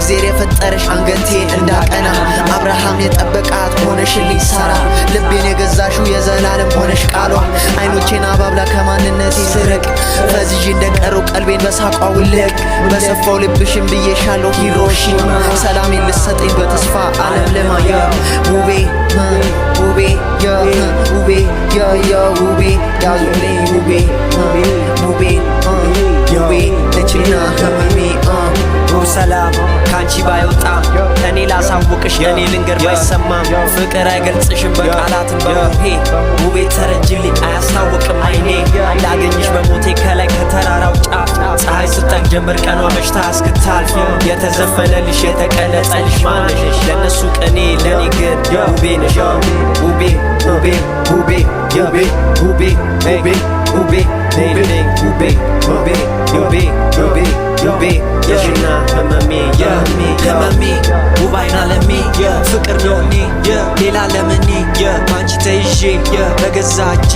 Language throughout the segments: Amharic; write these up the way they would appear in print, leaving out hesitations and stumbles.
እግዜር የፈጠረሽ አንገቴን እንዳቀና አብርሃም የጠበቃት ሆነሽልኝ ሳራ ልቤን የገዛሽው የዘላለም ሆነሽ ቃሏ አይኖቼን አባብላ ከማንነቴ ስርቅ ፈዝዤ እንደቀረው ቀልቤን በሳቋ ውልቅ በሰፋው ልብሽን ብዬሻለሁ ሂሮሺማ ሰላሜን ልሰጠኝ በተስፋ ዓለም ለማየ ውቤ ውቤ ውቤ ውቤ ያዙልኝ ውቤ ውቤ ውቤ ነችና ህመሜ ሰላም ካንቺ ባይወጣም ከኔ ላሳውቅሽ የኔ ልንገር ባይሰማም ፍቅር አይገልጽሽም በቃላትም በውሄ ውቤ ተረጅልኝ አያስታውቅም አይኔ ላገኝሽ በሞቴ ከላይ ከተራራው ጫፍ ፀሐይ ስጠቅ ጀምር ቀኗ መሽታ እስክታልፍ የተዘፈነልሽ የተቀለጸልሽ ማነሽ ለነሱ ቅኔ ለኔ ግን ውቤ ነሽ ውቤ ውቤ ውቤ ውቤ ውቤ ውቤ ውቤ ውቤ ውቤ ውቤ ውቤ ውቤ የሽና ህመሜ ህመሜ ውብ አይን አለሜ ፍቅር ነው እኔ ሌላ ለምኔ ባንቺ ተይዤ በገዛ እጄ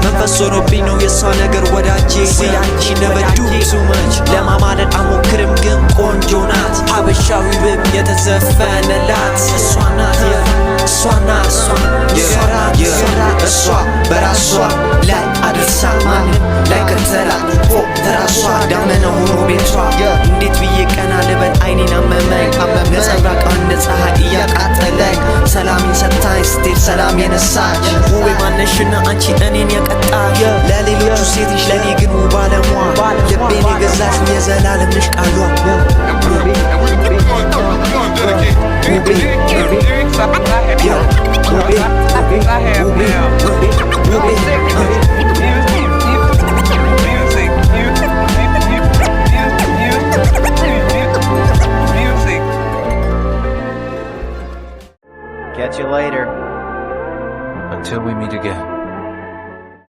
መንፈስ ሆኖብኝ ነው የሷ ነገር ወዳጄ ያንቺ ነበዱ ቱመች ለማማለድ አሞክርም ግን ቆንጆ ናት ሀበሻዊ ብም የተዘፈነላት እሷ ናት እሷ ናት እሷ በራሷ ላይ አድርሳ ማንም ላይ ከተላት ተራሷ ዳመና ሆኖ ቤቷ እንዴት ብዬ ቀና ልበል አይኔን አመመኝ ነጸብራቃ እንደ ፀሐይ እያቃጠለኝ ሰላሜን ሰጥታኝ ስትሄድ ሰላም የነሳች ውቤ ማነሽና አንቺ እኔን የቀጣሽ ለሌሎቹ ሴትሽ ለኔ ግን ውብ አለሟ ልቤን የገዛሽ የዘላለም ነሽ ቃሏ Catch you later. Until we meet again.